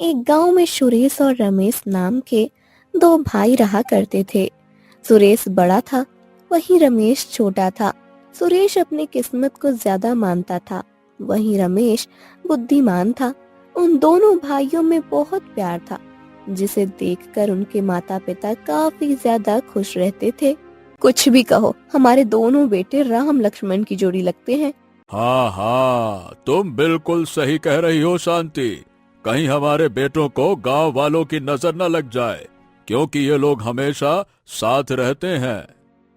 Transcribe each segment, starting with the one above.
एक गांव में सुरेश और रमेश नाम के दो भाई रहा करते थे। सुरेश बड़ा था, वहीं रमेश छोटा था। सुरेश अपनी किस्मत को ज्यादा मानता था, वहीं रमेश बुद्धिमान था। उन दोनों भाइयों में बहुत प्यार था, जिसे देखकर उनके माता पिता काफी ज्यादा खुश रहते थे। कुछ भी कहो, हमारे दोनों बेटे राम लक्ष्मण की जोड़ी लगते हैं। हाँ हाँ, तुम बिल्कुल सही कह रही हो शांति। कहीं हमारे बेटों को गांव वालों की नजर न लग जाए, क्योंकि ये लोग हमेशा साथ रहते हैं।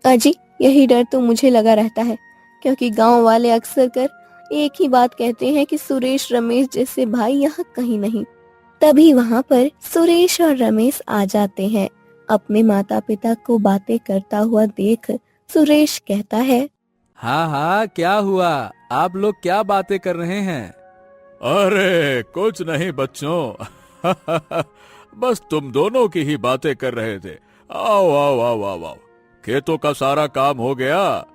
अजी, यही डर तो मुझे लगा रहता है, क्योंकि गांव वाले अक्सर कर एक ही बात कहते हैं कि सुरेश रमेश जैसे भाई यहाँ कहीं नहीं। तभी वहाँ पर सुरेश और रमेश आ जाते हैं। अपने माता पिता को बातें करता हुआ देख सुरेश कहता है, हाँ हाँ, क्या हुआ? आप लोग क्या बातें कर रहे हैं? अरे कुछ नहीं बच्चों। बस तुम दोनों की ही बातें कर रहे थे। आओ आओ आओ आओ आओ, खेतों का सारा काम हो गया।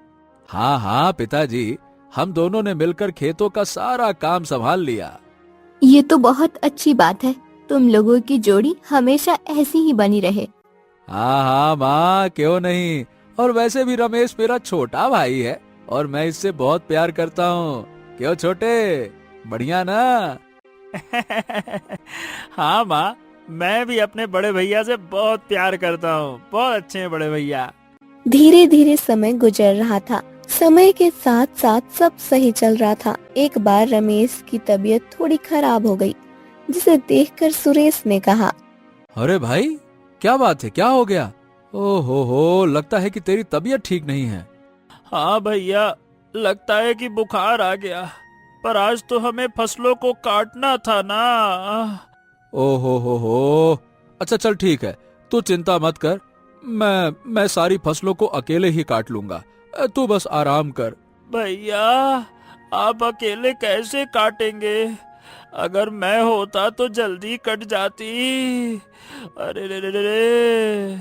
हाँ हाँ पिताजी, हम दोनों ने मिलकर खेतों का सारा काम संभाल लिया। ये तो बहुत अच्छी बात है। तुम लोगों की जोड़ी हमेशा ऐसी ही बनी रहे। हाँ हाँ माँ, क्यों नहीं। और वैसे भी रमेश मेरा छोटा भाई है और मैं इससे बहुत प्यार करता हूँ। क्यों छोटे, बढ़िया ना? हाँ माँ, मैं भी अपने बड़े भैया से बहुत प्यार करता हूँ। बहुत अच्छे हैं बड़े भैया। धीरे धीरे समय गुजर रहा था। समय के साथ साथ सब सही चल रहा था। एक बार रमेश की तबीयत थोड़ी खराब हो गई, जिसे देखकर सुरेश ने कहा, अरे भाई, क्या बात है, क्या हो गया? हो, लगता है कि तेरी तबीयत ठीक नहीं है। हाँ भैया, लगता है कि बुखार आ गया। पर आज तो हमें फसलों को काटना था ना। हो। अच्छा चल ठीक है, तू चिंता मत कर। मैं सारी फसलों को अकेले ही काट लूंगा। तू बस आराम कर। भैया, आप अकेले कैसे काटेंगे? अगर मैं होता तो जल्दी कट जाती। अरे रे रे रे रे।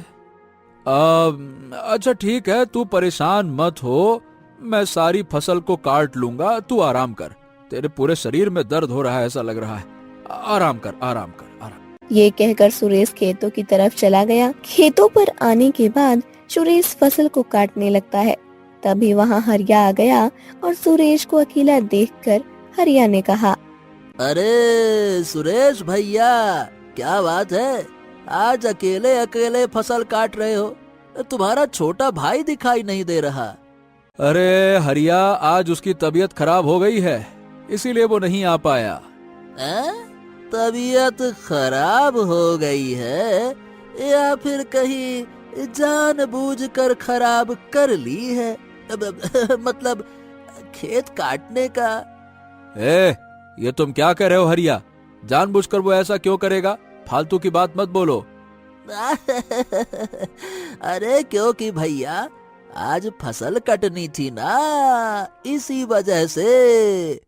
अच्छा ठीक है, तू परेशान मत हो। मैं सारी फसल को काट लूंगा, तू आराम कर। तेरे पूरे शरीर में दर्द हो रहा है ऐसा लग रहा है। आराम कर, आराम कर, आराम। ये कहकर सुरेश खेतों की तरफ चला गया। खेतों पर आने के बाद सुरेश फसल को काटने लगता है। तभी वहाँ हरिया आ गया और सुरेश को अकेला देखकर हरिया ने कहा, अरे सुरेश भैया, क्या बात है? आज अकेले अकेले फसल काट रहे हो? तुम्हारा छोटा भाई दिखाई नहीं दे रहा। अरे हरिया, आज उसकी तबीयत खराब हो गई है, इसीलिए वो नहीं आ पाया। तबीयत खराब हो गई है या फिर कहीं जानबूझकर खराब कर ली है? मतलब खेत काटने का। ये तुम क्या कह रहे हो हरिया? जानबूझकर वो ऐसा क्यों करेगा? फालतू की बात मत बोलो। अरे क्योंकि भैया आज फसल कटनी थी ना, इसी वजह से।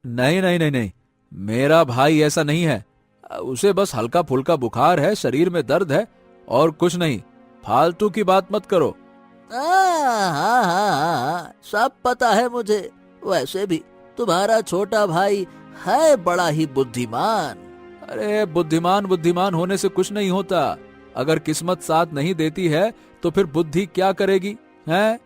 नहीं, मेरा भाई ऐसा नहीं है। उसे बस हल्का फुल्का बुखार है, शरीर में दर्द है और कुछ नहीं। फालतू की बात मत करो। हाँ, सब पता है मुझे। वैसे भी तुम्हारा छोटा भाई है बड़ा ही बुद्धिमान। अरे बुद्धिमान होने से कुछ नहीं होता। अगर किस्मत साथ नहीं देती है तो फिर बुद्धि क्या करेगी, हैं?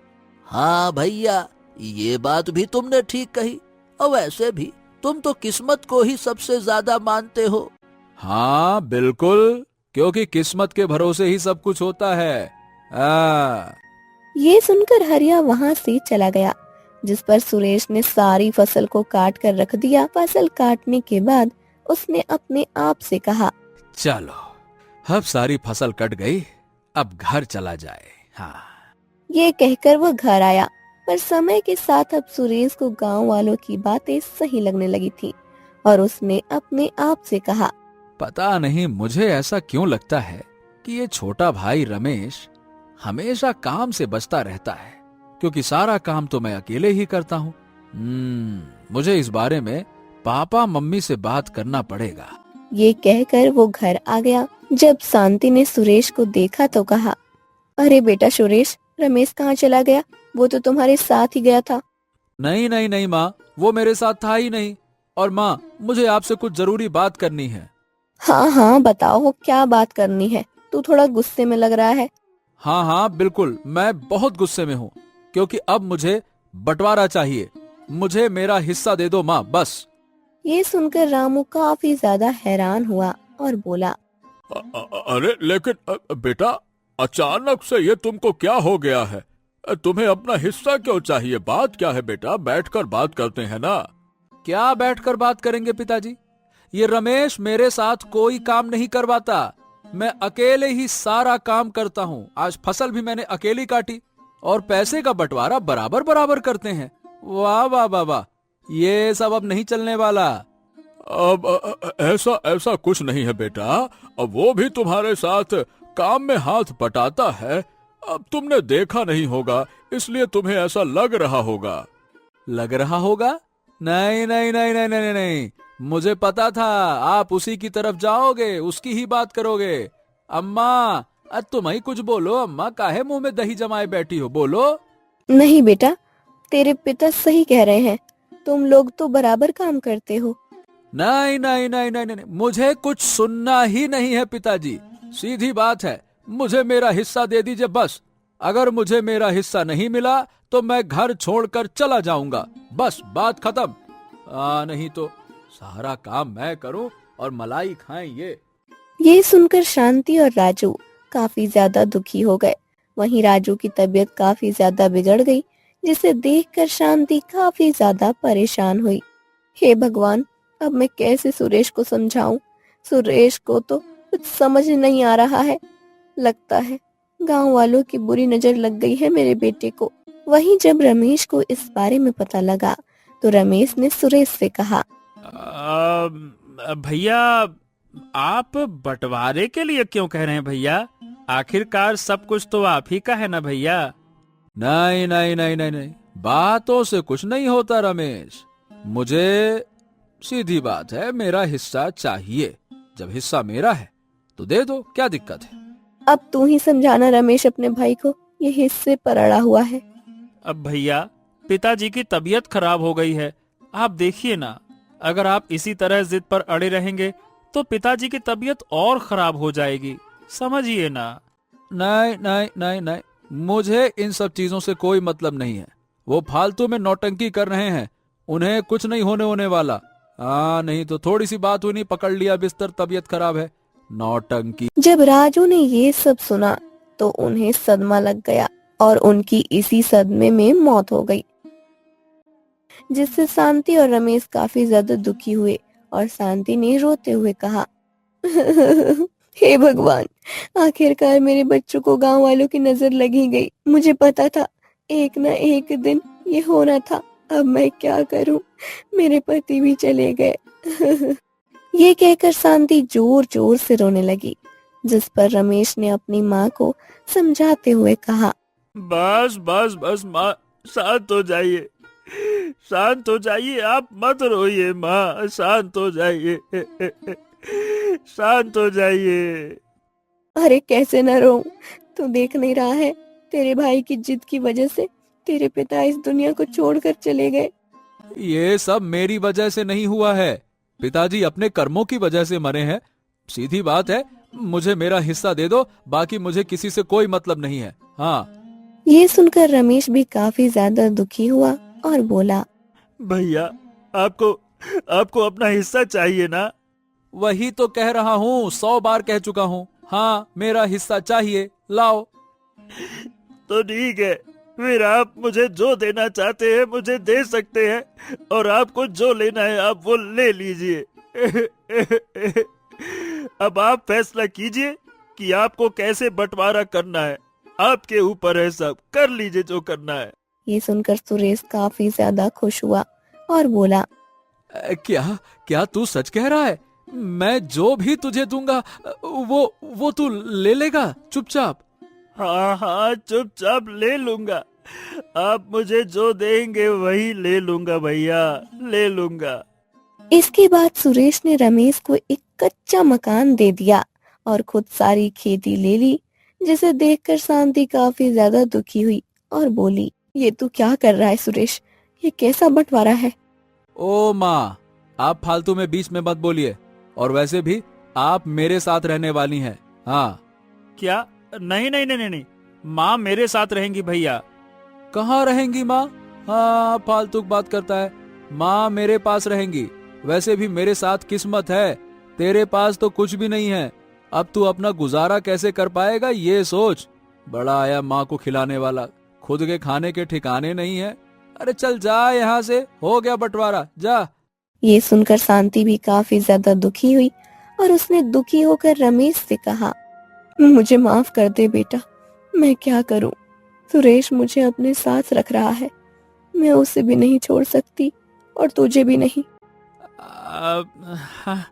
हाँ भैया, ये बात भी तुमने ठीक कही। और वैसे भी तुम तो किस्मत को ही सबसे ज्यादा मानते हो। हाँ बिल्कुल, क्योंकि किस्मत के भरोसे ही सब कुछ होता है। ये सुनकर हरिया वहाँ से चला गया, जिस पर सुरेश ने सारी फसल को काट कर रख दिया। फसल काटने के बाद उसने अपने आप से कहा, चलो, अब सारी फसल कट गई, अब घर चला जाए। हाँ। ये कहकर वो घर आया। पर समय के साथ अब सुरेश को गांव वालों की बातें सही लगने लगी थी और उसने अपने आप से कहा, पता नहीं मुझे ऐसा क्यों लगता है कि ये छोटा भाई रमेश हमेशा काम से बचता रहता है, क्योंकि सारा काम तो मैं अकेले ही करता हूँ। मुझे इस बारे में पापा मम्मी से बात करना पड़ेगा। ये कहकर वो घर आ गया। जब शांति ने सुरेश को देखा तो कहा, अरे बेटा सुरेश, रमेश कहाँ चला गया? वो तो तुम्हारे साथ ही गया था। नहीं माँ, वो मेरे साथ था ही नहीं। और माँ, मुझे आपसे कुछ जरूरी बात करनी है। हाँ हाँ बताओ क्या बात करनी है, तू थोड़ा गुस्से में लग रहा है। हाँ हाँ बिल्कुल, मैं बहुत गुस्से में हूँ, क्योंकि अब मुझे बंटवारा चाहिए। मुझे मेरा हिस्सा दे दो माँ, बस। ये सुनकर रामू काफी ज्यादा हैरान हुआ और बोला, अरे लेकिन बेटा, अचानक से ये तुमको क्या हो गया है? तुम्हें अपना हिस्सा क्यों चाहिए? बात क्या है बेटा? बैठकर बात करते हैं ना। क्या बैठकर बात करेंगे पिताजी? ये रमेश मेरे साथ कोई काम नहीं करवाता। मैं अकेले ही सारा काम करता हूँ। आज फसल भी मैंने अकेली काटी और पैसे का बंटवारा बराबर बराबर करते हैं। वाह वाह वाह वाह, ये सब अब नहीं चलने वाला। अब ऐसा ऐसा कुछ नहीं है बेटा। अब वो भी तुम्हारे साथ काम में हाथ बटाता है। अब तुमने देखा नहीं होगा, इसलिए तुम्हें ऐसा लग रहा होगा। लग रहा होगा? नहीं नहीं नहीं नहीं नहीं नहीं, मुझे पता था आप उसी की तरफ जाओगे, उसकी ही बात करोगे। अम्मा, तुम ही कुछ बोलो। अम्मा, काहे मुंह में दही जमाए बैठी हो, बोलो। नहीं बेटा, तेरे पिता सही कह रहे हैं, तुम लोग तो बराबर काम करते हो। नहीं नहीं नहीं नहीं नहीं, मुझे कुछ सुनना ही नहीं है पिताजी। सीधी बात है, मुझे मेरा हिस्सा दे दीजिए बस। अगर मुझे मेरा हिस्सा नहीं मिला तो मैं घर छोड़कर चला जाऊंगा, बस बात खत्म। नहीं तो सारा काम मैं करूं और मलाई खाएं ये। ये सुनकर शांति और राजू काफी ज्यादा दुखी हो गए। वहीं राजू की तबीयत काफी ज्यादा बिगड़ गई, जिसे देखकर शांति काफी ज्यादा परेशान हुई। हे भगवान, अब मैं कैसे सुरेश को समझाऊं? सुरेश को तो कुछ समझ नहीं आ रहा है। लगता है गांव वालों की बुरी नजर लग गई है मेरे बेटे को। वहीं जब रमेश को इस बारे में पता लगा तो रमेश ने सुरेश से कहा, भैया, आप बंटवारे के लिए क्यों कह रहे हैं भैया? आखिरकार सब कुछ तो आप ही का है ना भैया। नहीं नहीं नहीं नहीं नहीं, बातों से कुछ नहीं होता रमेश। मुझे सीधी बात है, मेरा हिस्सा चाहिए। जब हिस्सा मेरा है तो दे दो, क्या दिक्कत है? अब तू ही समझाना रमेश अपने भाई को, ये हिस्से पर अड़ा हुआ है। अब भैया, पिताजी की तबीयत खराब हो गई है। आप देखिए ना, अगर आप इसी तरह जिद पर अड़े रहेंगे तो पिताजी की तबीयत और खराब हो जाएगी, समझिए ना। नहीं नहीं नहीं नहीं, मुझे इन सब चीजों से कोई मतलब नहीं है। वो फालतू में नौटंकी कर रहे हैं, उन्हें कुछ नहीं होने वाला। नहीं तो थोड़ी सी बात हुई, नहीं पकड़ लिया बिस्तर, तबीयत खराब है, नौटंकी। जब राजू ने ये सब सुना तो उन्हें सदमा लग गया और उनकी इसी सदमे में मौत हो गई, जिससे शांति और रमेश काफी ज्यादा दुखी हुए और शांति ने रोते हुए कहा, हे भगवान, आखिरकार मेरे बच्चों को गांव वालों की नजर लगी गई। मुझे पता था एक ना एक दिन ये होना था। अब मैं क्या करूं? मेरे पति भी चले गए। ये कहकर शांति जोर जोर से रोने लगी, जिस पर रमेश ने अपनी माँ को समझाते हुए कहा, बस बस बस माँ, शांत हो जाइए, शांत हो जाइए, आप मत रोइए माँ, शांत हो जाइए, शांत हो जाइए। अरे कैसे न रोऊं? तू देख नहीं रहा है, तेरे भाई की जिद की वजह से तेरे पिता इस दुनिया को छोड़कर चले गए। ये सब मेरी वजह से नहीं हुआ है, पिताजी अपने कर्मों की वजह से मरे हैं। सीधी बात है, मुझे मेरा हिस्सा दे दो, बाकी मुझे किसी से कोई मतलब नहीं है। हाँ। ये सुनकर रमेश भी काफी ज्यादा दुखी हुआ और बोला, भैया, आपको आपको अपना हिस्सा चाहिए ना? वही तो कह रहा हूँ, 100 बार कह चुका हूँ। हाँ, मेरा हिस्सा चाहिए, लाओ। तो ठीक है, फिर आप मुझे जो देना चाहते हैं मुझे दे सकते हैं, और आपको जो लेना है आप वो ले लीजिए। अब आप फैसला कीजिए कि आपको कैसे बंटवारा करना है। आपके ऊपर है सब, कर लीजिए जो करना है। ये सुनकर सुरेश काफी ज्यादा खुश हुआ और बोला, क्या क्या तू सच कह रहा है? मैं जो भी तुझे दूंगा वो तू ले लेगा चुपचाप? हाँ हाँ, चुपचाप ले लूंगा। आप मुझे जो देंगे वही ले लूंगा भैया, ले लूंगा। इसके बाद सुरेश ने रमेश को एक कच्चा मकान दे दिया और खुद सारी खेती ले ली, जिसे देखकर शांति काफी ज्यादा दुखी हुई और बोली, ये तू क्या कर रहा है सुरेश? ये कैसा बंटवारा है? ओ माँ, आप फालतू में बीच में मत बोलिए। और वैसे भी आप मेरे साथ रहने वाली हैं। हाँ। क्या? नहीं नहीं नहीं नहीं नहीं, माँ मेरे साथ रहेंगी भैया। कहाँ रहेंगी माँ? हाँ, फालतू बात करता है। माँ मेरे पास रहेंगी। वैसे भी मेरे साथ किस्मत है, तेरे पास तो कुछ भी नहीं है। अब तू अपना गुजारा कैसे कर पाएगा ये सोच। बड़ा आया माँ को खिलाने वाला, खुद के खाने के ठिकाने नहीं है। अरे चल जा यहाँ से, हो गया बंटवारा, जा। ये सुनकर शांति भी काफी ज्यादा दुखी हुई और उसने दुखी होकर रमेश से कहा, मुझे माफ कर दे बेटा, मैं क्या करूं? सुरेश मुझे अपने साथ रख रहा है, मैं उसे भी नहीं छोड़ सकती और तुझे भी नहीं। हाँ,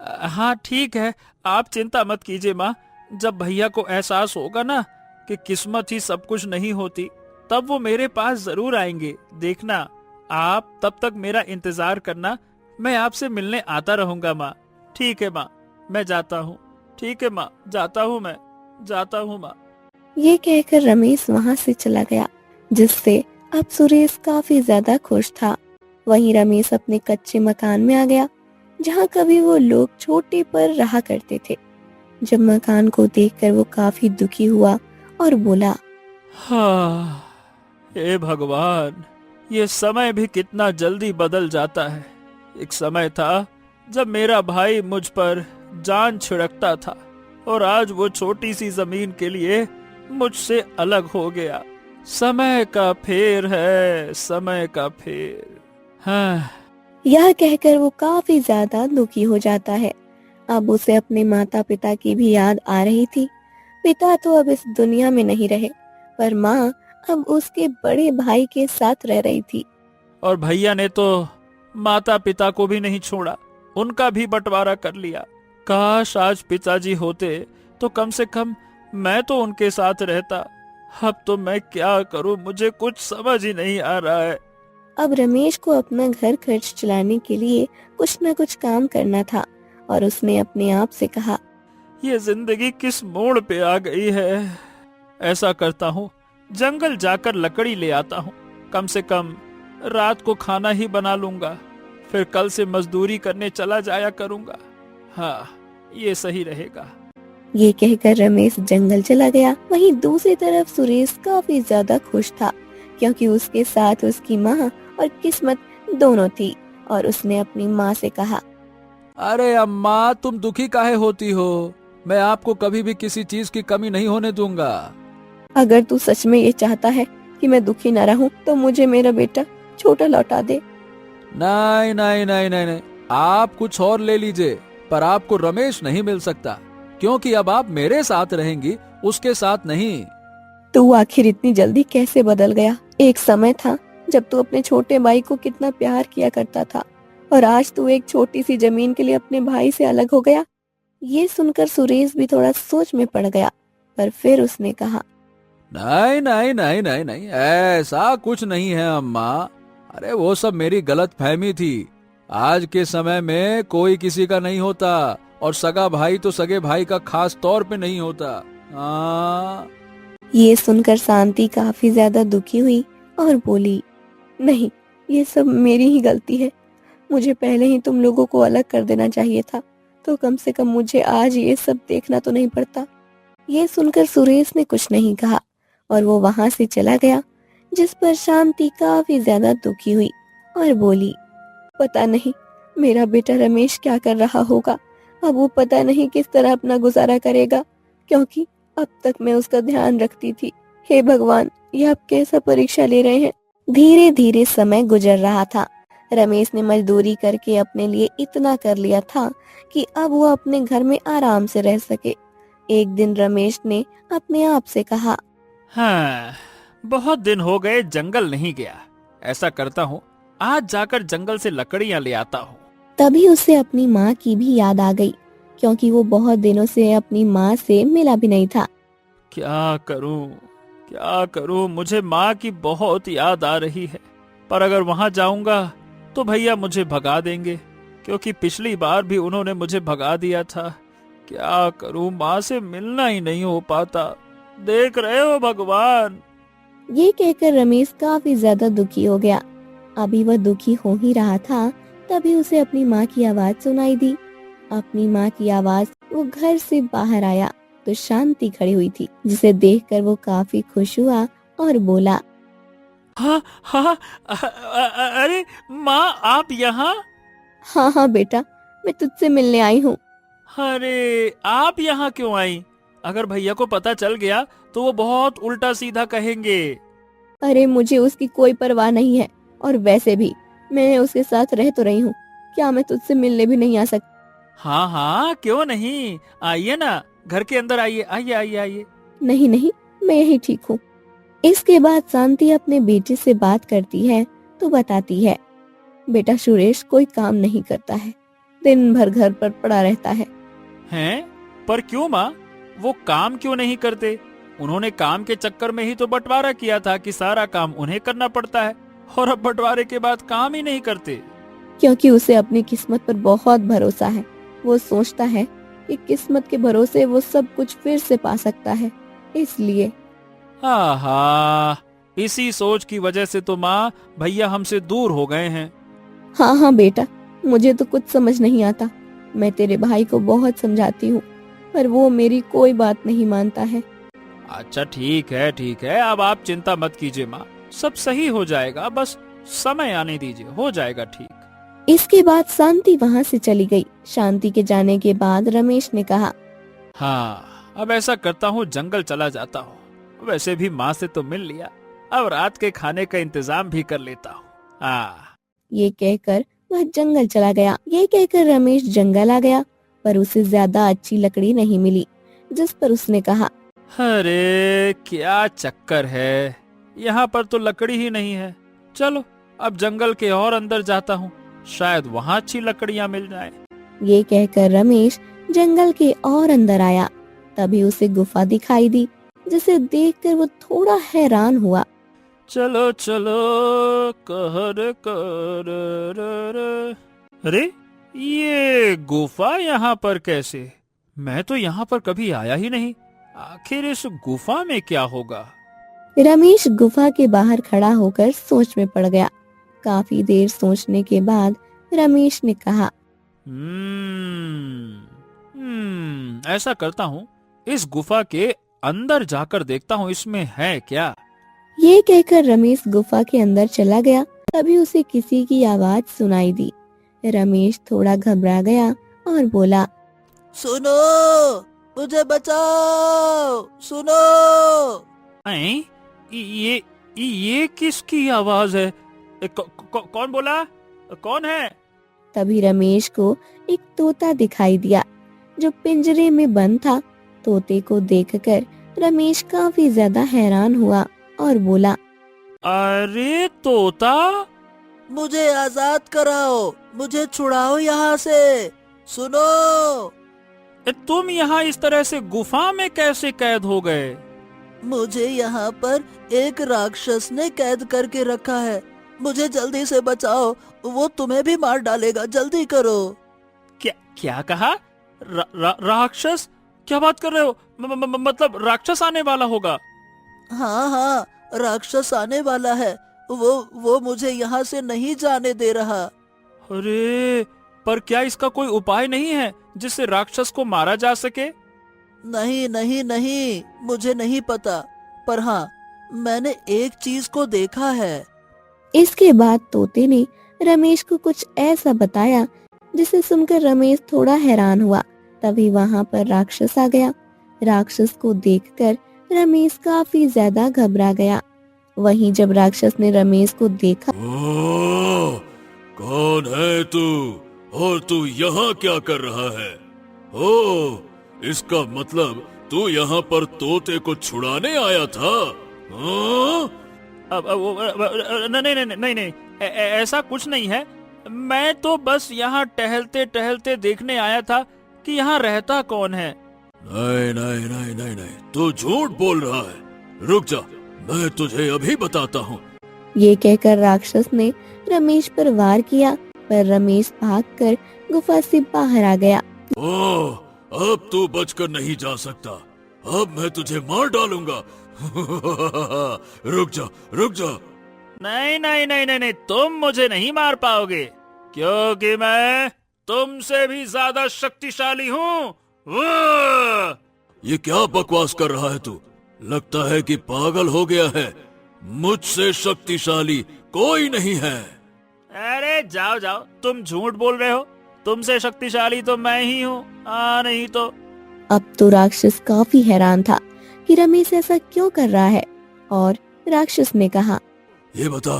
हाँ ठीक है, आप चिंता मत कीजिए माँ। जब भैया को एहसास होगा ना कि किस्मत ही सब कुछ नहीं होती, तब वो मेरे पास जरूर आएंगे। देखना, आप तब तक मेरा इंतजार करना, मैं आपसे मिलने आता रहूंगा माँ। ठीक है माँ, मैं जाता हूँ। ठीक है माँ, जाता हूँ, मैं जाता हूँ माँ। ये कहकर रमेश वहां से चला गया, जिससे अब सुरेश काफी ज्यादा खुश था। वहीं रमेश अपने कच्चे मकान में आ गया, जहाँ कभी वो लोग छोटे पर रहा करते थे। जब मकान को देखकर वो काफी दुखी हुआ और बोला, हाँ, हे भगवान, ये समय भी कितना जल्दी बदल जाता है। एक समय था जब मेरा भाई मुझ पर जान छिड़कता था और आज वो छोटी सी जमीन के लिए मुझसे अलग हो गया। समय का फेर है, समय का फेर। हाँ। यह कहकर वो काफी ज्यादा दुखी हो जाता है। अब उसे अपने माता पिता की भी याद आ रही थी। पिता तो अब इस दुनिया में नहीं रहे, पर माँ अब उसके बड़े भाई के साथ रह रही थी। और भैया ने तो माता पिता को भी नहीं छोड़ा, उनका भी बंटवारा कर लिया। काश आज पिताजी होते तो कम से कम मैं तो उनके साथ रहता। अब तो मैं क्या करूं, मुझे कुछ समझ ही नहीं आ रहा है। अब रमेश को अपना घर खर्च चलाने के लिए कुछ न कुछ काम करना था और उसने अपने आप से कहा, ये जिंदगी किस मोड़ पे आ गई है। ऐसा करता हूँ, जंगल जाकर लकड़ी ले आता हूँ, कम से कम रात को खाना ही बना लूंगा, फिर कल से मजदूरी करने चला जाया करूंगा। हाँ, ये सही रहेगा। ये कहकर रमेश जंगल चला गया। वहीं दूसरी तरफ सुरेश काफी ज्यादा खुश था, क्योंकि उसके साथ उसकी माँ और किस्मत दोनों थी। और उसने अपनी माँ से कहा, अरे अम्मा, तुम दुखी काहे होती हो? मैं आपको कभी भी किसी चीज की कमी नहीं होने दूंगा। अगर तू सच में ये चाहता है कि मैं दुखी न रहूं, तो मुझे मेरा बेटा छोटा लौटा दे। नहीं नहीं नहीं नहीं नहीं, आप कुछ और ले लीजिए, पर आपको रमेश नहीं मिल सकता, क्योंकि अब आप मेरे साथ रहेंगी, उसके साथ नहीं। तू आखिर इतनी जल्दी कैसे बदल गया? एक समय था जब तू अपने छोटे भाई को कितना प्यार किया करता था, और आज तू एक छोटी सी जमीन के लिए अपने भाई से अलग हो गया। ये सुनकर सुरेश भी थोड़ा सोच में पड़ गया, पर फिर उसने कहा, नहीं नहीं नहीं नहीं नहीं, ऐसा कुछ नहीं है अम्मा। अरे वो सब मेरी गलत फहमी थी। आज के समय में कोई किसी का नहीं होता, और सगा भाई तो सगे भाई का खास तौर पे नहीं होता। ये सुनकर शांति काफी ज्यादा दुखी हुई और बोली, नहीं, ये सब मेरी ही गलती है। मुझे पहले ही तुम लोगों को अलग कर देना चाहिए था, तो कम से कम मुझे आज ये सब देखना तो नहीं पड़ता। ये सुनकर सुरेश ने कुछ नहीं कहा और वो वहां से चला गया, जिस पर शांति काफी ज्यादा दुखी हुई और बोली, पता नहीं मेरा बेटा रमेश क्या कर रहा होगा। अब वो पता नहीं किस तरह अपना गुजारा करेगा, क्योंकि अब तक मैं उसका ध्यान रखती थी। हे भगवान, ये आप कैसा परीक्षा ले रहे हैं। धीरे धीरे समय गुजर रहा था। रमेश ने मजदूरी करके अपने लिए इतना कर लिया था कि अब वो अपने घर में आराम से रह सके। एक दिन रमेश ने अपने आप से कहा, हाँ, बहुत दिन हो गए जंगल नहीं गया। ऐसा करता हूँ, आज जाकर जंगल से लकड़ियाँ ले आता हूँ। तभी उसे अपनी माँ की भी याद आ गई, क्योंकि वो बहुत दिनों से अपनी माँ से मिला भी नहीं था। क्या करूं, क्या करूं, मुझे माँ की बहुत याद आ रही है। पर अगर वहां जाऊंगा तो भैया मुझे भगा देंगे, क्योंकि पिछली बार भी उन्होंने मुझे भगा दिया था। क्या करूं, माँ से मिलना ही नहीं हो पाता। देख रहे हो भगवान। ये कहकर रमेश काफी ज्यादा दुखी हो गया। अभी वह दुखी हो ही रहा था, तभी उसे अपनी माँ की आवाज सुनाई दी। अपनी माँ की आवाज वो घर से बाहर आया तो शांति खड़ी हुई थी, जिसे देखकर वो काफी खुश हुआ और बोला, हाँ हाँ, अरे माँ आप यहाँ? हाँ हाँ बेटा, मैं तुझसे मिलने आई हूँ। अरे आप यहाँ क्यों आई? अगर भैया को पता चल गया तो वो बहुत उल्टा सीधा कहेंगे। अरे मुझे उसकी कोई परवाह नहीं है, और वैसे भी मैं उसके साथ रह तो रही हूँ, क्या मैं तुझसे मिलने भी नहीं आ सकती? हाँ हाँ क्यों नहीं, आइए ना, घर के अंदर आइए, आइए आइए आइए। नहीं नहीं, मैं यही ठीक हूँ। इसके बाद शांति अपने बेटे से बात करती है तो बताती है, बेटा सुरेश कोई काम नहीं करता है, दिन भर घर पर पड़ा रहता है। हैं? पर क्यों माँ, वो काम क्यों नहीं करते? उन्होंने काम के चक्कर में ही तो बंटवारा किया था कि सारा काम उन्हें करना पड़ता है, और अब बंटवारे के बाद काम ही नहीं करते। क्योंकि उसे अपनी किस्मत पर बहुत भरोसा है। वो सोचता है कि किस्मत के भरोसे वो सब कुछ फिर से पा सकता है, इसलिए। आहा, इसी सोच की वजह से तो माँ भैया हमसे दूर हो गए हैं। हाँ हाँ बेटा, मुझे तो कुछ समझ नहीं आता। मैं तेरे भाई को बहुत समझाती हूँ, पर वो मेरी कोई बात नहीं मानता है। अच्छा ठीक है, अब आप चिंता मत कीजिए माँ, सब सही हो जाएगा, बस समय आने दीजिए, हो जाएगा ठीक। इसके बाद शांति वहाँ से चली गई। शांति के जाने के बाद रमेश ने कहा, हाँ अब ऐसा करता हूँ, जंगल चला जाता हूँ। वैसे भी माँ से तो मिल लिया, अब रात के खाने का इंतजाम भी कर लेता हूँ। ये कहकर वह जंगल चला गया। ये कहकर रमेश जंगल आ गया, पर उसे ज्यादा अच्छी लकड़ी नहीं मिली, जिस पर उसने कहा, अरे क्या चक्कर है, यहाँ पर तो लकड़ी ही नहीं है। चलो अब जंगल के और अंदर जाता हूँ, शायद वहाँ अच्छी लकड़ियाँ मिल जाए। ये कहकर रमेश जंगल के और अंदर आया। तभी उसे गुफा दिखाई दी, जिसे देखकर वो थोड़ा हैरान हुआ। चलो चलो कहर कर अरे ये गुफा यहाँ पर कैसे? मैं तो यहाँ पर कभी आया ही नहीं, आखिर इस गुफा में क्या होगा? रमेश गुफा के बाहर खड़ा होकर सोच में पड़ गया। काफी देर सोचने के बाद रमेश ने कहा, ऐसा करता हूँ, इस गुफा के अंदर जाकर देखता हूँ इसमें है क्या। ये कहकर रमेश गुफा के अंदर चला गया। तभी उसे किसी की आवाज सुनाई दी। रमेश थोड़ा घबरा गया और बोला, सुनो, मुझे बचाओ, सुनो। ऐं? ये किसकी आवाज है? कौन बोला? कौन है? तभी रमेश को एक तोता दिखाई दिया, जो पिंजरे में बंद था। तोते को देखकर रमेश काफी ज्यादा हैरान हुआ और बोला, अरे तोता, मुझे आजाद कराओ, मुझे छुड़ाओ यहाँ से, सुनो। तुम यहाँ इस तरह से गुफा में कैसे कैद हो गए? मुझे यहाँ पर एक राक्षस ने कैद करके रखा है, मुझे जल्दी से बचाओ, वो तुम्हें भी मार डालेगा, जल्दी करो। क्या कहा? राक्षस? क्या बात कर रहे हो? मतलब राक्षस आने वाला होगा? हाँ हाँ, राक्षस आने वाला है, वो मुझे यहाँ से नहीं जाने दे रहा। अरे पर क्या इसका कोई उपाय नहीं है जिससे राक्षस को मारा जा सके? नहीं नहीं नहीं, मुझे नहीं पता, पर हाँ, मैंने एक चीज को देखा है। इसके बाद तोते ने रमेश को कुछ ऐसा बताया जिसे सुनकर रमेश थोड़ा हैरान हुआ। तभी वहाँ पर राक्षस आ गया। राक्षस को देखकर रमेश काफी ज्यादा घबरा गया। वहीं जब राक्षस ने रमेश को देखा, ओ, कौन है तू और तू यहाँ क्या कर रहा है? ओ, इसका मतलब तू यहाँ पर तोते को छुड़ाने आया था? हाँ? नहीं, ऐसा कुछ नहीं है। मैं तो बस यहाँ टहलते टहलते देखने आया था कि यहाँ रहता कौन है। नहीं, तू झूठ बोल रहा है। रुक जा, मैं तुझे अभी बताता हूँ। ये कहकर राक्षस ने रमेश पर वार किया, पर रमेश भागकर गुफा से बाहर आ गया। ओह, अब तू बचकर नहीं जा सकता, अब मैं तुझे मार डालूंगा। रुक जा। नहीं, तुम मुझे नहीं मार पाओगे, क्योंकि मैं तुमसे भी ज्यादा शक्तिशाली हूँ। वाह! ये क्या बकवास कर रहा है तू? लगता है कि पागल हो गया है। मुझसे शक्तिशाली कोई नहीं है। अरे जाओ जाओ, तुम झूठ बोल रहे हो। तुमसे शक्तिशाली तो मैं ही हूँ। नहीं तो। अब तो राक्षस काफी हैरान था कि रमेश ऐसा क्यों कर रहा है, और राक्षस ने कहा, ये बता,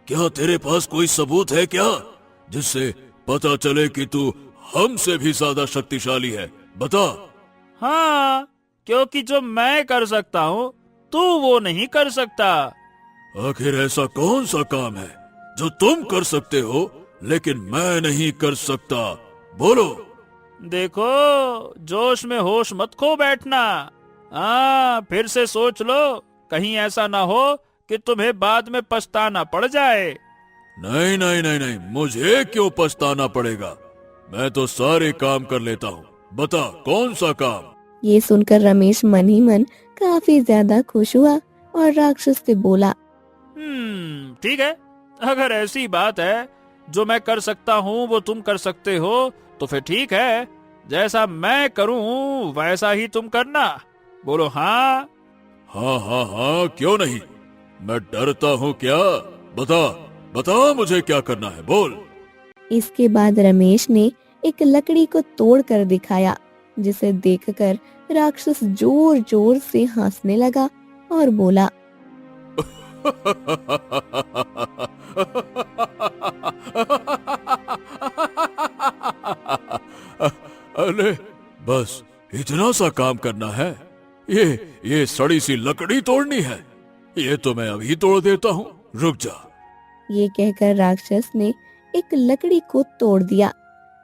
क्या तेरे पास कोई सबूत है क्या, जिससे पता चले कि तू हमसे भी ज्यादा शक्तिशाली है? बता। हाँ, क्योंकि जो मैं कर सकता हूँ तू वो नहीं कर सकता। आखिर ऐसा कौन सा काम है जो तुम कर सकते हो लेकिन मैं नहीं कर सकता? बोलो। देखो, जोश में होश मत खो बैठना। फिर से सोच लो, कहीं ऐसा ना हो कि तुम्हें बाद में पछताना पड़ जाए। नहीं नहीं नहीं नहीं, मुझे क्यों पछताना पड़ेगा? मैं तो सारे काम कर लेता हूँ। बता, कौन सा काम? ये सुनकर रमेश मन ही मन काफी ज्यादा खुश हुआ और राक्षस से बोला, ठीक है, अगर ऐसी बात है जो मैं कर सकता हूँ वो तुम कर सकते हो तो फिर ठीक है। जैसा मैं करूँ वैसा ही तुम करना। बोलो हाँ। हाँ हाँ हाँ, क्यों नहीं। मैं डरता हूँ क्या? बता बता, मुझे क्या करना है, बोल। इसके बाद रमेश ने एक लकड़ी को तोड़ कर दिखाया, जिसे देखकर राक्षस जोर जोर से हंसने लगा और बोला, अरे बस इतना सा काम करना है? ये सड़ी सी लकड़ी तोड़नी है? ये तो मैं अभी तोड़ देता हूँ, रुक जा। ये कहकर राक्षस ने एक लकड़ी को तोड़ दिया।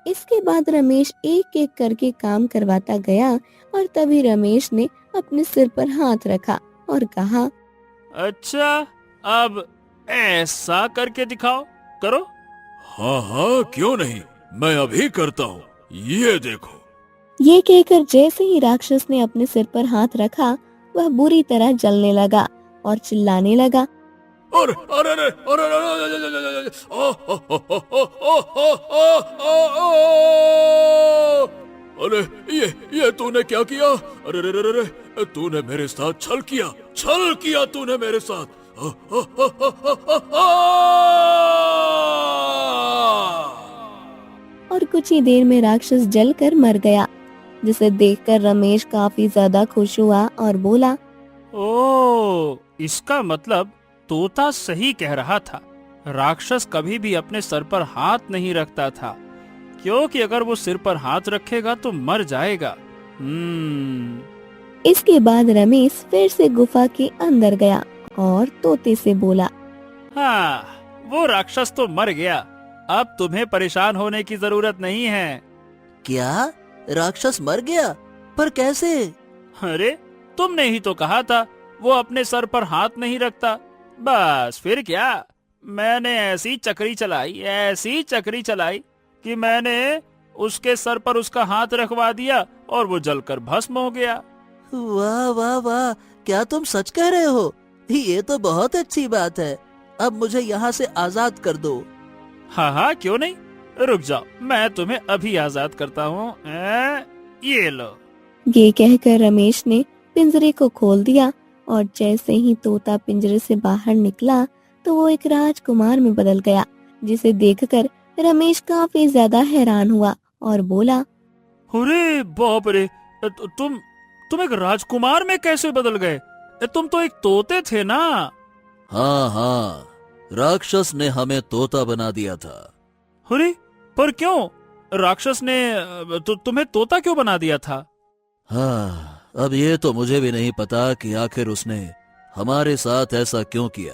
इसके बाद रमेश एक एक करके काम करवाता गया और तभी रमेश ने अपने सिर पर हाथ रखा और कहा, अच्छा, अब ऐसा करके दिखाओ, करो। हाँ हाँ, क्यों नहीं, मैं अभी करता हूँ, ये देखो। ये कहकर जैसे ही राक्षस ने अपने सिर पर हाथ रखा, वह बुरी तरह जलने लगा और चिल्लाने लगा, और अरे अरे अरे अरे, ओ, ओ, ओ, ओ, ओ, ओ, ओ, ओ, ओ, अरे ये तूने क्या किया? अरे अरे अरे अरे, तूने मेरे साथ छल किया तूने मेरे साथ। ओ, ओ, ओ, ओ, ओ, ओ, ओ। और कुछ ही देर में राक्षस जलकर मर गया, जिसे देखकर रमेश काफी ज्यादा खुश हुआ और बोला, ओ, इसका मतलब तोता सही कह रहा था। राक्षस कभी भी अपने सर पर हाथ नहीं रखता था, क्योंकि अगर वो सिर पर हाथ रखेगा तो मर जाएगा। इसके बाद रमेश फिर से गुफा के अंदर गया और तोते से बोला, हाँ, वो राक्षस तो मर गया। अब तुम्हें परेशान होने की जरूरत नहीं है। क्या? राक्षस मर गया? पर कैसे? अरे, तुमने ही तो कहा था वो अपने सर पर हाथ नहीं रखता। बस फिर क्या, मैंने ऐसी चक्री चलाई कि मैंने उसके सर पर उसका हाथ रखवा दिया और वो जलकर भस्म हो गया। वाह वाह वाह, क्या तुम सच कह रहे हो? ये तो बहुत अच्छी बात है। अब मुझे यहाँ से आजाद कर दो। हाँ हाँ, क्यों नहीं, रुक जाओ, मैं तुम्हें अभी आजाद करता हूँ। ये लो। ये कहकर रमेश ने पिंजरे को खोल दिया और जैसे ही तोता पिंजरे से बाहर निकला तो वो एक राजकुमार में बदल गया, जिसे देखकर रमेश काफी ज्यादा हैरान हुआ और बोला, अरे बाप रे, तुम एक राजकुमार में कैसे बदल गए? तुम तो एक तोते थे ना? हाँ हाँ, राक्षस ने हमें तोता बना दिया था। अरे, पर क्यों? राक्षस ने तुम्हें तोता क्यों बना दिया था? हाँ, अब ये तो मुझे भी नहीं पता कि आखिर उसने हमारे साथ ऐसा क्यों किया,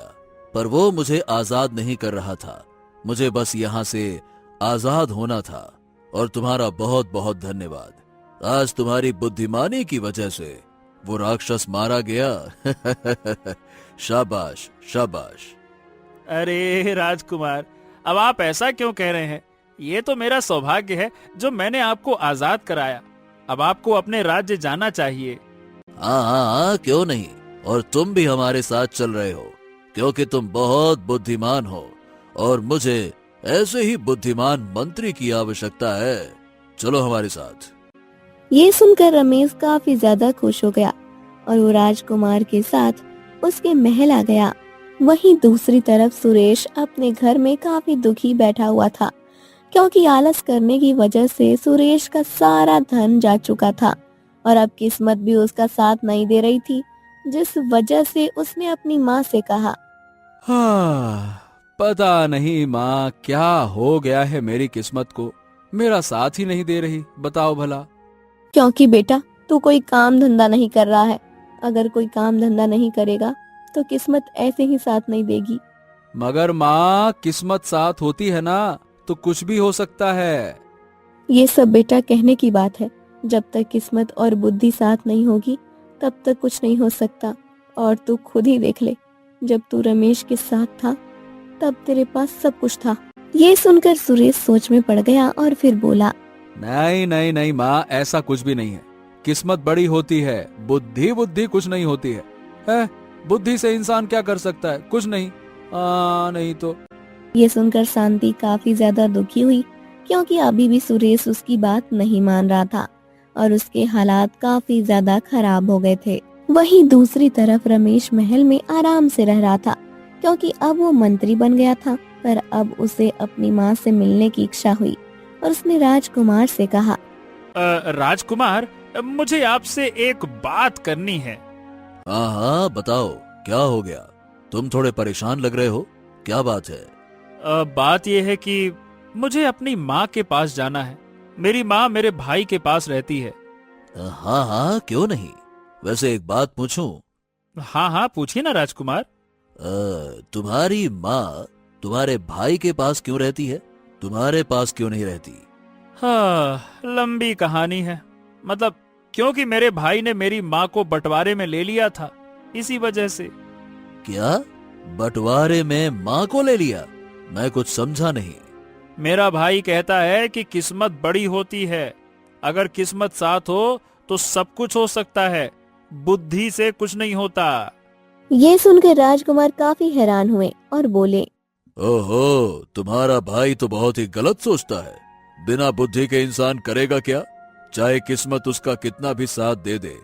पर वो मुझे आजाद नहीं कर रहा था। मुझे बस यहाँ से आजाद होना था और तुम्हारा बहुत बहुत धन्यवाद। आज तुम्हारी बुद्धिमानी की वजह से वो राक्षस मारा गया। शाबाश शाबाश। अरे राजकुमार, अब आप ऐसा क्यों कह रहे हैं? ये तो मेरा सौभाग्य है जो मैंने आपको आजाद कराया। अब आपको अपने राज्य जाना चाहिए। हाँ हाँ हाँ, क्यों नहीं, और तुम भी हमारे साथ चल रहे हो क्योंकि तुम बहुत बुद्धिमान हो और मुझे ऐसे ही बुद्धिमान मंत्री की आवश्यकता है। चलो हमारे साथ। ये सुनकर रमेश काफी ज्यादा खुश हो गया और वो राजकुमार के साथ उसके महल आ गया। वहीं दूसरी तरफ सुरेश अपने घर में काफी दुखी बैठा हुआ था, क्योंकि आलस करने की वजह से सुरेश का सारा धन जा चुका था और अब किस्मत भी उसका साथ नहीं दे रही थी, जिस वजह से उसने अपनी माँ से कहा, हाँ, पता नहीं माँ क्या हो गया है मेरी किस्मत को, मेरा साथ ही नहीं दे रही, बताओ भला। क्योंकि बेटा तू कोई काम धंधा नहीं कर रहा है। अगर कोई काम धंधा नहीं करेगा तो किस्मत ऐसे ही साथ नहीं देगी। मगर माँ किस्मत साथ होती है ना तो कुछ भी हो सकता है। ये सब बेटा कहने की बात है, जब तक किस्मत और बुद्धि साथ नहीं होगी तब तक कुछ नहीं हो सकता। और तू खुद ही देख ले, जब तू रमेश के साथ था तब तेरे पास सब कुछ था। ये सुनकर सुरेश सोच में पड़ गया और फिर बोला, नहीं नहीं नहीं माँ, ऐसा कुछ भी नहीं है। किस्मत बड़ी होती है, बुद्धि बुद्धि कुछ नहीं होती है? बुद्धि से इंसान क्या कर सकता है? कुछ नहीं। नहीं तो। ये सुनकर शांति काफी ज्यादा दुखी हुई, क्योंकि अभी भी सुरेश उसकी बात नहीं मान रहा था और उसके हालात काफी ज्यादा खराब हो गए थे। वहीं दूसरी तरफ रमेश महल में आराम से रह रहा था, क्योंकि अब वो मंत्री बन गया था। पर अब उसे अपनी माँ से मिलने की इच्छा हुई और उसने राजकुमार से कहा, राजकुमार, मुझे आपसे एक बात करनी है। हाँ हाँ, बताओ क्या हो गया? तुम थोड़े परेशान लग रहे हो, क्या बात है? बात यह है कि मुझे अपनी माँ के पास जाना है। मेरी माँ मेरे भाई के पास रहती है। हाँ हाँ, क्यों नहीं। वैसे एक बात पूछूं? हाँ हाँ, पूछिए ना राजकुमार। तुम्हारी माँ तुम्हारे भाई के पास क्यों रहती है, तुम्हारे पास क्यों नहीं रहती? हाँ, लंबी कहानी है। मतलब क्योंकि मेरे भाई ने मेरी माँ को बंटवारे में ले लिया था, इसी वजह से। क्या? बंटवारे में माँ को ले लिया? मैं कुछ समझा नहीं। मेरा भाई कहता है कि किस्मत बड़ी होती है। अगर किस्मत साथ हो तो सब कुछ हो सकता है, बुद्धि से कुछ नहीं होता। ये सुनकर राजकुमार काफी हैरान हुए और बोले, ओहो, तुम्हारा भाई तो बहुत ही गलत सोचता है। बिना बुद्धि के इंसान करेगा क्या? चाहे किस्मत उसका कितना भी साथ दे दे,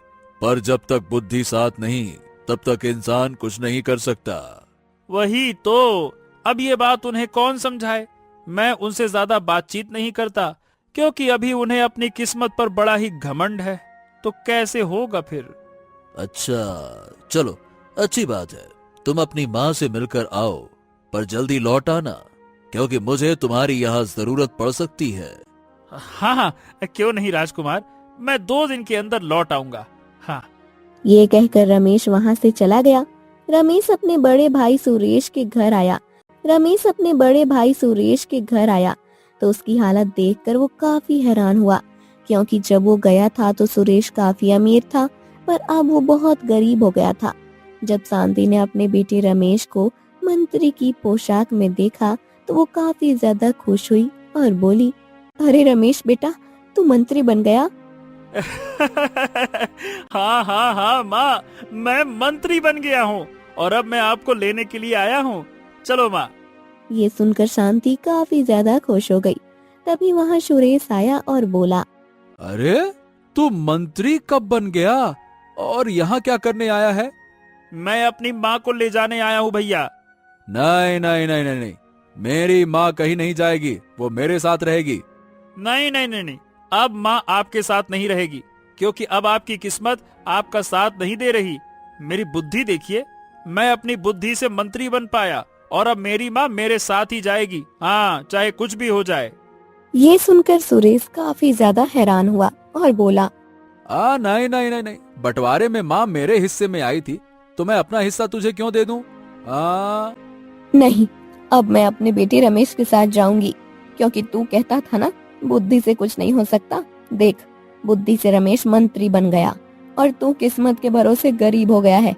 पर जब तक बुद्धि साथ नहीं तब तक इंसान कुछ नहीं कर सकता। वही तो, अब ये बात उन्हें कौन समझाए। मैं उनसे ज्यादा बातचीत नहीं करता, क्योंकि अभी उन्हें अपनी किस्मत पर बड़ा ही घमंड है। तो कैसे होगा फिर? अच्छा चलो, अच्छी बात है। तुम अपनी माँ से मिलकर आओ, पर जल्दी लौट आना, क्योंकि मुझे तुम्हारी यहाँ जरूरत पड़ सकती है। हाँ हाँ, क्यों नहीं राजकुमार, मैं 2 दिन के अंदर लौट आऊंगा। हाँ। ये कहकर रमेश वहाँ से चला गया। रमेश अपने बड़े भाई सुरेश के घर आया तो उसकी हालत देखकर वो काफी हैरान हुआ, क्योंकि जब वो गया था तो सुरेश काफी अमीर था, पर अब वो बहुत गरीब हो गया था। जब शांति ने अपने बेटे रमेश को मंत्री की पोशाक में देखा तो वो काफी ज्यादा खुश हुई और बोली, अरे रमेश बेटा, तू मंत्री बन गया। हाँ हाँ हाँ माँ, मैं मंत्री बन गया हूँ और अब मैं आपको लेने के लिए आया हूँ। चलो माँ। ये सुनकर शांति काफी ज्यादा खुश हो गई। तभी वहाँ सुरेश आया और बोला, अरे तू मंत्री कब बन गया और यहाँ क्या करने आया है? मैं अपनी माँ को ले जाने आया हूँ भैया। नहीं नहीं नहीं नहीं नहीं, मेरी माँ कहीं नहीं जाएगी, वो मेरे साथ रहेगी। नहीं नहीं नहीं नहीं, अब माँ आपके साथ नहीं रहेगी, क्योंकि अब आपकी किस्मत आपका साथ नहीं दे रही। मेरी बुद्धि देखिए, मैं अपनी बुद्धि से मंत्री बन पाया और अब मेरी माँ मेरे साथ ही जाएगी। हाँ, चाहे कुछ भी हो जाए। ये सुनकर सुरेश काफी ज्यादा हैरान हुआ और बोला, नहीं नहीं नहीं नहीं, बंटवारे में माँ मेरे हिस्से में आई थी तो मैं अपना हिस्सा तुझे क्यों दे दूं? नहीं, अब मैं अपने बेटे रमेश के साथ जाऊंगी, क्योंकि तू कहता था ना बुद्धि से कुछ नहीं हो सकता। देख, बुद्धि से रमेश मंत्री बन गया और तू किस्मत के भरोसे गरीब हो गया है।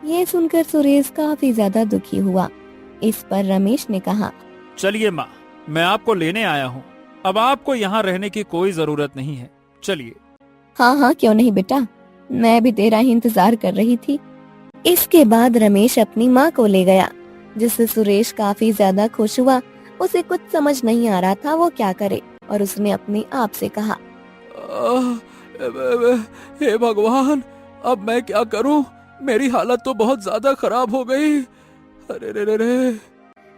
ये सुनकर सुरेश काफी ज्यादा दुखी हुआ। इस पर रमेश ने कहा, चलिए माँ, मैं आपको लेने आया हूँ। अब आपको यहाँ रहने की कोई जरूरत नहीं है, चलिए। हाँ हाँ, क्यों नहीं बेटा, मैं भी तेरा ही इंतजार कर रही थी। इसके बाद रमेश अपनी माँ को ले गया, जिससे सुरेश काफी ज्यादा खुश हुआ उसे कुछ समझ नहीं आ रहा था वो क्या करे, और उसने अपने आप से कहा, हे भगवान, अब मैं क्या करूं? मेरी हालत तो बहुत ज्यादा खराब हो गई। अरे रे रे रे।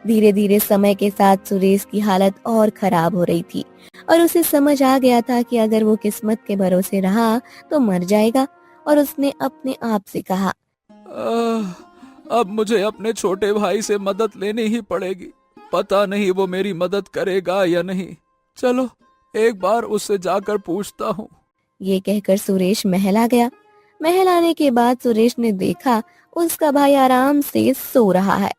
धीरे धीरे समय के साथ सुरेश की हालत और खराब हो रही थी और उसे समझ आ गया था कि अगर वो किस्मत के भरोसे रहा तो मर जाएगा। और उसने अपने आप से कहा, अब मुझे अपने छोटे भाई से मदद लेनी ही पड़ेगी। पता नहीं वो मेरी मदद करेगा या नहीं। चलो एक बार उससे जाकर पूछता हूँ। ये कहकर सुरेश महल आ गया। महल आने के बाद सुरेश ने देखा उसका भाई आराम से सो रहा है।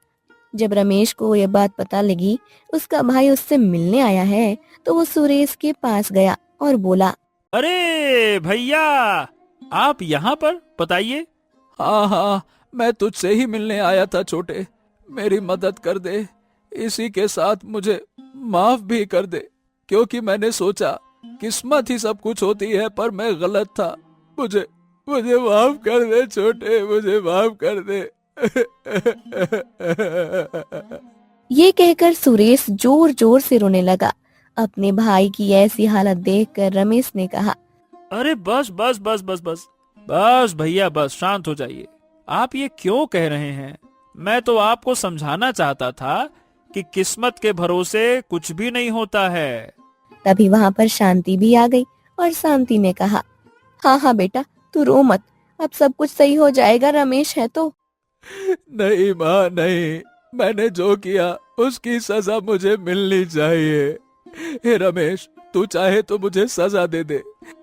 जब रमेश को यह बात पता लगी उसका भाई उससे मिलने आया है तो वो सुरेश के पास गया और बोला, अरे भैया, आप यहाँ पर? बताइए। हाँ हाँ, मैं तुझसे ही मिलने आया था छोटे। मेरी मदद कर दे, इसी के साथ मुझे माफ भी कर दे, क्योंकि मैंने सोचा किस्मत ही सब कुछ होती है, पर मैं गलत था। मुझे मुझे माफ कर दे छोटे, मुझे माफ कर दे। ये कहकर सुरेश जोर जोर से रोने लगा। अपने भाई की ऐसी हालत देखकर रमेश ने कहा, अरे बस बस बस बस बस बस भैया, बस शांत हो जाइए। आप ये क्यों कह रहे हैं? मैं तो आपको समझाना चाहता था कि किस्मत के भरोसे कुछ भी नहीं होता है। तभी वहाँ पर शांति भी आ गई और शांति ने कहा, हाँ हाँ बेटा, तू रो मत, अब सब कुछ सही हो जाएगा, रमेश है तो। नहीं माँ नहीं, मैंने जो किया उसकी सजा मुझे मिलनी चाहिए। हे रमेश, तू चाहे तो मुझे सजा दे दे,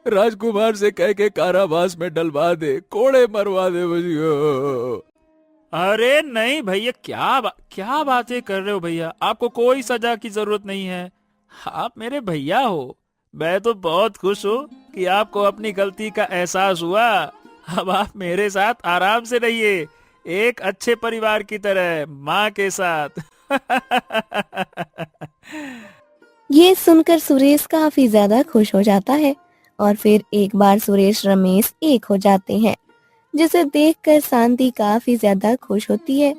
राजकुमार से कह के कारावास में डलवा दे, कोड़े मरवा दे मुझको। अरे नहीं भैया, क्या बातें कर रहे हो भैया? आपको कोई सजा की जरूरत नहीं है। आप मेरे भैया हो। मैं तो बहुत खुश हूँ कि आपको अपनी गलती का एहसास हुआ। अब आप मेरे साथ आराम से रहिए, एक अच्छे परिवार की तरह, माँ के साथ। ये सुनकर सुरेश काफी ज्यादा खुश हो जाता है और फिर एक बार सुरेश रमेश एक हो जाते हैं, जिसे देखकर शांति काफी ज्यादा खुश होती है।